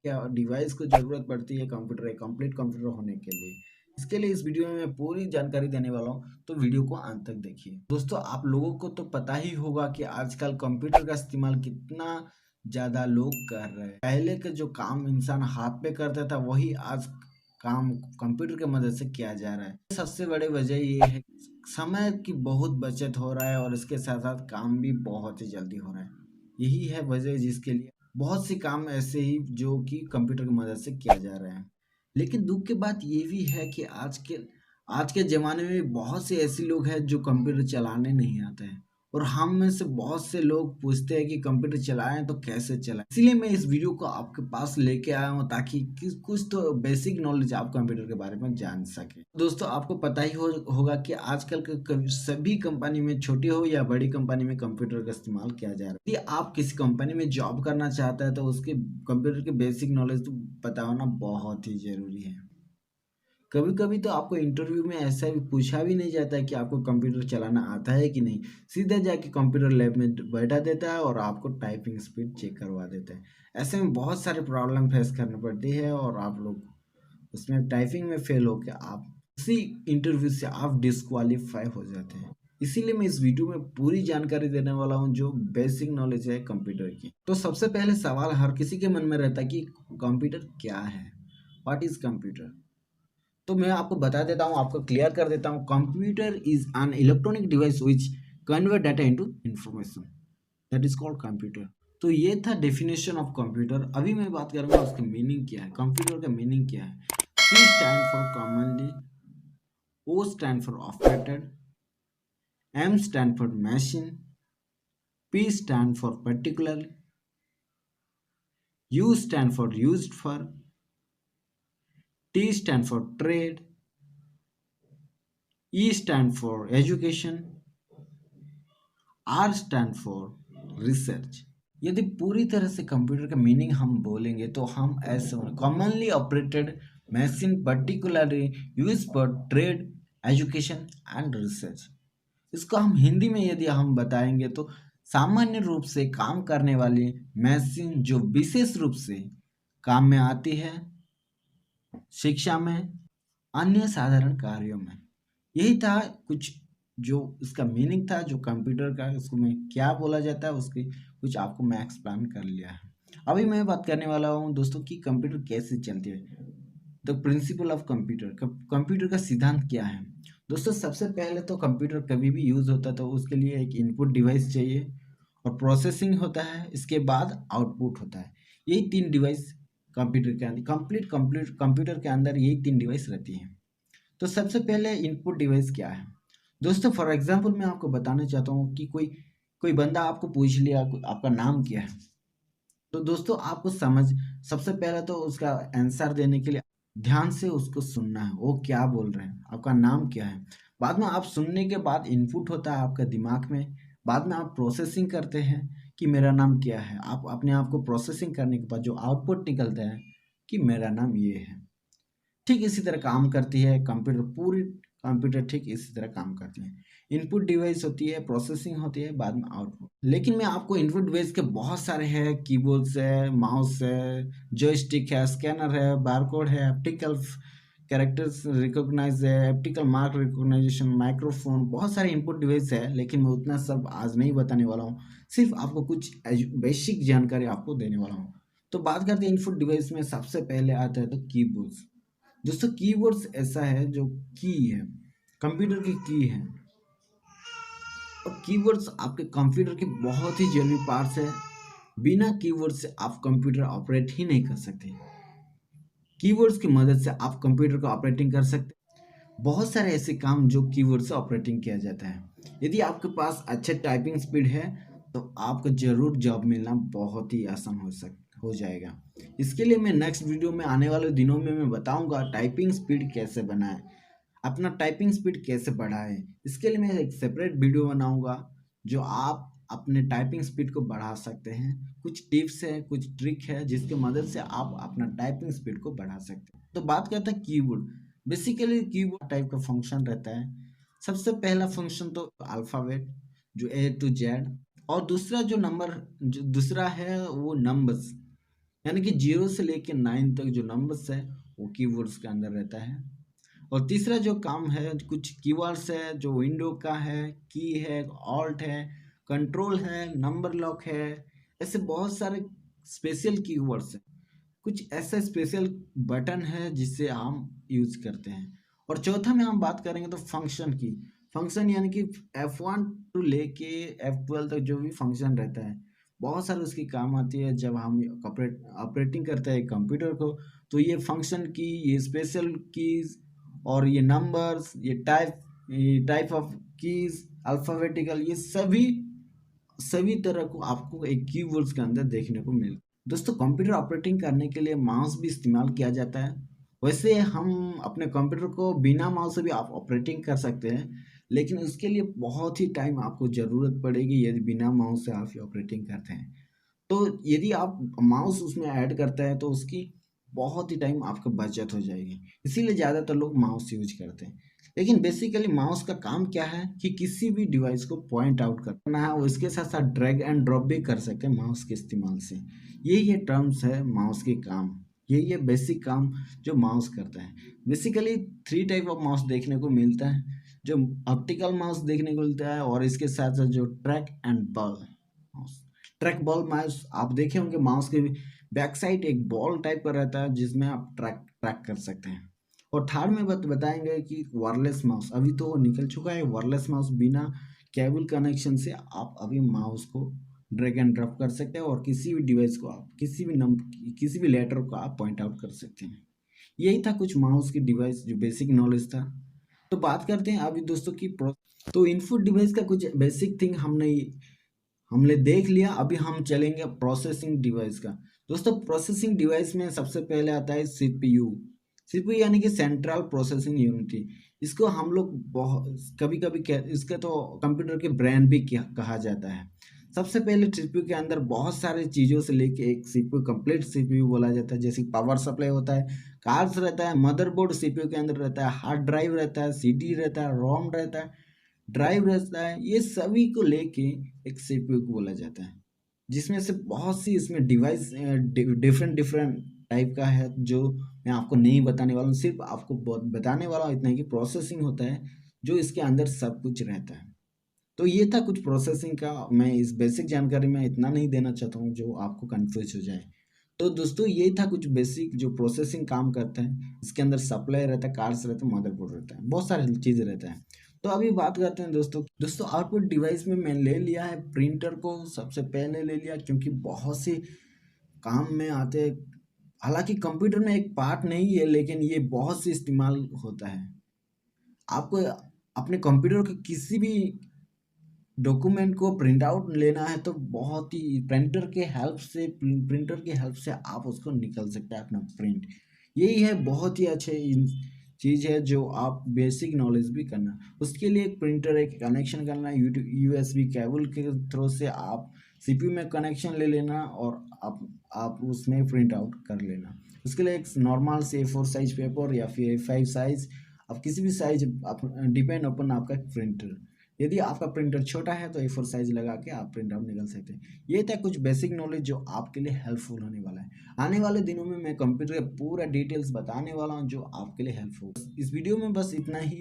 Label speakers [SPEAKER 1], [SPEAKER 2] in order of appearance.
[SPEAKER 1] क्या डिवाइस को ज़रूरत पड़ती है कंप्लीट कंप्यूटर होने के लिए। इसके लिए इस वीडियो में मैं पूरी जानकारी देने वाला हूँ, तो वीडियो को अंत तक देखिए। दोस्तों, आप लोगों को तो पता ही होगा कि आजकल कंप्यूटर का इस्तेमाल कितना ज़्यादा लोग कर रहे हैं। पहले के जो काम इंसान हाथ पे करता था, वही आज काम कंप्यूटर की मदद से किया जा रहा है। सबसे बड़ी वजह ये है, समय की बहुत बचत हो रहा है और इसके साथ साथ काम भी बहुत ही जल्दी हो रहा है। यही है वजह जिसके लिए बहुत से काम ऐसे ही जो कि कंप्यूटर की मदद से किया जा रहा है। लेकिन दुख की बात ये भी है कि आज के ज़माने में बहुत से ऐसे लोग हैं जो कंप्यूटर चलाने नहीं आते हैं, और हम में से बहुत से लोग पूछते हैं कि कंप्यूटर चलाएं तो कैसे चलाएं। इसीलिए मैं इस वीडियो को आपके पास लेके आया हूं, ताकि कुछ तो बेसिक नॉलेज आप कंप्यूटर के बारे में जान सके। दोस्तों, आपको पता ही होगा कि आजकल के सभी कंपनी में, छोटी हो या बड़ी कंपनी में, कंप्यूटर का इस्तेमाल किया जा रहा है। यदि आप किसी कंपनी में जॉब करना चाहते हैं तो उसके कंप्यूटर के बेसिक नॉलेज तो पता होना बहुत ही जरूरी है। कभी कभी तो आपको इंटरव्यू में ऐसा भी पूछा भी नहीं जाता है कि आपको कंप्यूटर चलाना आता है कि नहीं। सीधे जाके कंप्यूटर लैब में बैठा देता है और आपको टाइपिंग स्पीड चेक करवा देता है। ऐसे में बहुत सारे प्रॉब्लम फेस करनी पड़ती है और आप लोग उसमें टाइपिंग में फेल होकर आप उसी इंटरव्यू से आप डिस्क्वालीफाई हो जाते हैं। इसीलिए मैं इस वीडियो में पूरी जानकारी देने वाला हूं, जो बेसिक नॉलेज है कंप्यूटर की। तो सबसे पहले सवाल हर किसी के मन में रहता है कि कंप्यूटर क्या है, व्हाट इज कंप्यूटर। तो मैं आपको बता देता हूँ, आपको क्लियर कर देता हूँ। Computer is an electronic device which convert data into information, that is called computer. तो ये था डेफिनेशन ऑफ कंप्यूटर। अभी मैं बात करूंगा उसका मीनिंग क्या है। कंप्यूटर का मीनिंग क्या है। C stand for commonly, O stand for operated, M stand for machine, P stand for particular, U stand for used for, T stand for trade, E stand for education, R stand for research. यदि पूरी तरह से computer का meaning हम बोलेंगे तो हम ऐसे commonly operated machine, particularly use for trade, education and research. इसको हम हिंदी में यदि हम बताएंगे तो सामान्य रूप से काम करने वाली मशीन जो विशेष रूप से काम में आती है, शिक्षा में, अन्य साधारण कार्यों में। यही था कुछ जो इसका मीनिंग था, जो कंप्यूटर का इसको में क्या बोला जाता है उसकी कुछ आपको मैं एक्सप्लेन कर लिया है। अभी मैं बात करने वाला हूँ दोस्तों कि कंप्यूटर कैसे चलती है। The principle of computer, computer का सिद्धांत क्या है। दोस्तों, सबसे पहले तो कंप्यूटर कभी भी यूज होता तो उसके लिए एक इनपुट डिवाइस चाहिए और प्रोसेसिंग होता है, इसके बाद आउटपुट होता है। यही तीन डिवाइस कंप्यूटर के अंदर, कंप्लीट कंप्यूटर के अंदर यही तीन डिवाइस रहती हैं। तो सबसे पहले इनपुट डिवाइस क्या है। दोस्तों, फॉर एग्जांपल मैं आपको बताना चाहता हूँ कि कोई कोई बंदा आपको पूछ लिया आपका नाम क्या है। तो दोस्तों, आपको सबसे पहले तो उसका आंसर देने के लिए ध्यान से उसको सुनना है, वो क्या बोल रहे हैं, आपका नाम क्या है। बाद में आप सुनने के बाद इनपुट होता है आपका दिमाग में। बाद में आप प्रोसेसिंग करते हैं कि मेरा नाम क्या है। आप अपने आप को प्रोसेसिंग करने के बाद जो आउटपुट निकलता है कि मेरा नाम ये है। ठीक इसी तरह काम करती है कंप्यूटर, पूरी कंप्यूटर ठीक इसी तरह काम करती है। इनपुट डिवाइस होती है, प्रोसेसिंग होती है, बाद में आउटपुट। लेकिन मैं आपको इनपुट डिवाइस के बहुत सारे हैं, कीबोर्ड्स है, माउस है, जॉयस्टिक है, स्कैनर है, बारकोड है, ऑप्टिकल कैरेक्टर्स रिकॉग्नाइज है, ऑप्टिकल मार्क रिकॉग्नाइजेशन, माइक्रोफोन, बहुत सारे इनपुट डिवाइस है। लेकिन मैं उतना सब आज नहीं बताने वाला हूँ, सिर्फ आपको कुछ बेसिक जानकारी आपको देने वाला हूँ। तो बात करते हैं इनपुट डिवाइस में, सबसे पहले आता है तो कीबोर्ड्स। दोस्तों, कीवर्ड्स ऐसा है जो की है, कंप्यूटर की की है। और कीवर्ड्स आपके कंप्यूटर के बहुत ही जरूरी पार्ट्स है। बिना कीवर्ड से आप कंप्यूटर ऑपरेट ही नहीं कर सकते। कीवर्ड्स की मदद से आप कंप्यूटर को ऑपरेटिंग कर सकते हैं। बहुत सारे ऐसे काम जो कीवर्ड से ऑपरेटिंग किया जाता है। यदि आपके पास अच्छे टाइपिंग स्पीड है तो आपको जरूर जॉब मिलना बहुत ही आसान हो जाएगा। इसके लिए मैं नेक्स्ट वीडियो में आने वाले दिनों में मैं बताऊंगा टाइपिंग स्पीड कैसे बनाएं, अपना टाइपिंग स्पीड कैसे बढ़ाएं। इसके लिए मैं एक सेपरेट वीडियो बनाऊंगा जो आप अपने टाइपिंग स्पीड को बढ़ा सकते हैं। कुछ टिप्स है, कुछ ट्रिक है जिसकी मदद से आप अपना टाइपिंग स्पीड को बढ़ा सकते हैं। तो बात करते हैं कीबोर्ड। बेसिकली कीबोर्ड टाइप का फंक्शन रहता है। सबसे पहला फंक्शन तो अल्फ़ाबेट, जो A to Z, और दूसरा जो दूसरा है वो नंबर्स। यानी कि 0 से लेके 9 तक जो नंबर्स है वो कीवर्ड्स के अंदर रहता है। और तीसरा जो काम है, कुछ कीवर्ड्स है जो विंडो का है, की है, ऑल्ट है, कंट्रोल है, नंबर लॉक है, ऐसे बहुत सारे स्पेशल कीवर्ड्स हैं। कुछ ऐसा स्पेशल बटन है जिससे हम यूज करते हैं। और चौथा में हम बात करेंगे तो फंक्शन की। फंक्शन यानी कि F1 टू लेके F12 तक जो भी फंक्शन रहता है, बहुत सारे उसकी काम आती है। जब हम ऑपरेटिंग करते हैं कंप्यूटर को, तो ये फंक्शन की, ये स्पेशल कीज और ये नंबर्स, ये टाइप ऑफ कीज, अल्फाबेटिकल, ये सभी सभी तरह को आपको एक कीवर्ड्स के अंदर देखने को मिलता है। दोस्तों, कंप्यूटर ऑपरेटिंग करने के लिए माउस भी इस्तेमाल किया जाता है। वैसे हम अपने कंप्यूटर को बिना माउस से भी आप ऑपरेटिंग कर सकते हैं, लेकिन उसके लिए बहुत ही टाइम आपको ज़रूरत पड़ेगी यदि बिना माउस से आप ऑपरेटिंग करते हैं। तो यदि आप माउस उसमें ऐड करते हैं तो उसकी बहुत ही टाइम आपका बचत हो जाएगी, इसीलिए ज़्यादातर लोग माउस यूज करते हैं। लेकिन बेसिकली माउस का काम क्या है कि किसी भी डिवाइस को पॉइंट आउट करना है, और इसके साथ साथ ड्रैग एंड ड्रॉप भी कर सकते हैं माउस के इस्तेमाल से। ये टर्म्स है माउस के काम, ये बेसिक काम जो माउस करता है। बेसिकली 3 टाइप ऑफ माउस देखने को मिलता है, जो ऑप्टिकल माउस देखने को मिलता है, और इसके साथ साथ जो track and ball mouse. Track ball mouse आप देखे होंगे, माउस के बैक साइड एक बॉल टाइप का रहता है जिसमें आप ट्रैक ट्रैक कर सकते हैं। और थर्ड में बताएंगे कि वायरलेस माउस, अभी तो निकल चुका है वायरलेस माउस। बिना केबल कनेक्शन से आप अभी माउस को ड्रैग एंड ड्रॉप कर सकते हैं, और किसी भी डिवाइस को आप किसी भी लेटर को आप पॉइंट आउट कर सकते हैं। यही था कुछ माउस की डिवाइस जो बेसिक नॉलेज था। तो बात करते हैं अभी दोस्तों की तो इनपुट डिवाइस का कुछ बेसिक थिंग हमने देख लिया। अभी हम चलेंगे प्रोसेसिंग डिवाइस का। दोस्तों, प्रोसेसिंग डिवाइस में सबसे पहले आता है सीपीयू। सीपीयू यानी कि सेंट्रल प्रोसेसिंग यूनिट। इसको हम लोग बहुत कभी कभी इसका तो कंप्यूटर के ब्रेन भी कहा जाता है। सबसे पहले सीपीयू के अंदर बहुत सारे चीज़ों से लेके एक सीपीयू, कंप्लीट सीपीयू बोला जाता है। जैसे पावर सप्लाई होता है, कार्ड्स रहता है, मदरबोर्ड सीपीयू के अंदर रहता है, हार्ड ड्राइव रहता है, सीडी रहता है, रोम रहता है, ड्राइव रहता है। ये सभी को लेके एक सीपीयू को बोला जाता है, जिसमें से बहुत सी इसमें डिवाइस डिफरेंट डिफरेंट टाइप का है, जो मैं आपको नहीं बताने वाला हूँ। सिर्फ आपको बताने वाला हूँ इतना ही कि प्रोसेसिंग होता है जो इसके अंदर सब कुछ रहता है। तो ये था कुछ प्रोसेसिंग का। मैं इस बेसिक जानकारी में इतना नहीं देना चाहता हूँ जो आपको कंफ्यूज हो जाए। तो दोस्तों, ये था कुछ बेसिक जो प्रोसेसिंग काम करता है। इसके अंदर सप्लाई रहता है, कार्ड्स रहता है, मदरबोर्ड रहता है, बहुत सारी चीज़ें रहता है। तो अभी बात करते हैं दोस्तों आउटपुट डिवाइस में मैं ले लिया है प्रिंटर को, सबसे पहले ले लिया क्योंकि बहुत से काम में आते हैं। हालांकि कंप्यूटर में एक पार्ट नहीं है, लेकिन ये बहुत से इस्तेमाल होता है। आपको अपने कंप्यूटर के किसी भी डॉक्यूमेंट को प्रिंट आउट लेना है तो बहुत ही प्रिंटर के हेल्प से आप उसको निकल सकते हैं अपना प्रिंट। यही है, बहुत ही अच्छे चीज़ है जो आप बेसिक नॉलेज भी करना। उसके लिए एक प्रिंटर एक कनेक्शन करना, यूएसबी केबल के थ्रू से आप सीपीयू में कनेक्शन ले लेना, और आप उसमें प्रिंट आउट कर लेना। उसके लिए एक नॉर्मल से A4 साइज पेपर या फिर A5 साइज, आप किसी भी साइज डिपेंड अपन आपका प्रिंटर। यदि आपका प्रिंटर छोटा है तो A4 साइज लगा के आप प्रिंट आउट निकल सकते हैं। ये था कुछ बेसिक नॉलेज जो आपके लिए हेल्पफुल होने वाला है। आने वाले दिनों में मैं कंप्यूटर का पूरा डिटेल्स बताने वाला हूँ जो आपके लिए हेल्पफुल। इस वीडियो में बस इतना ही।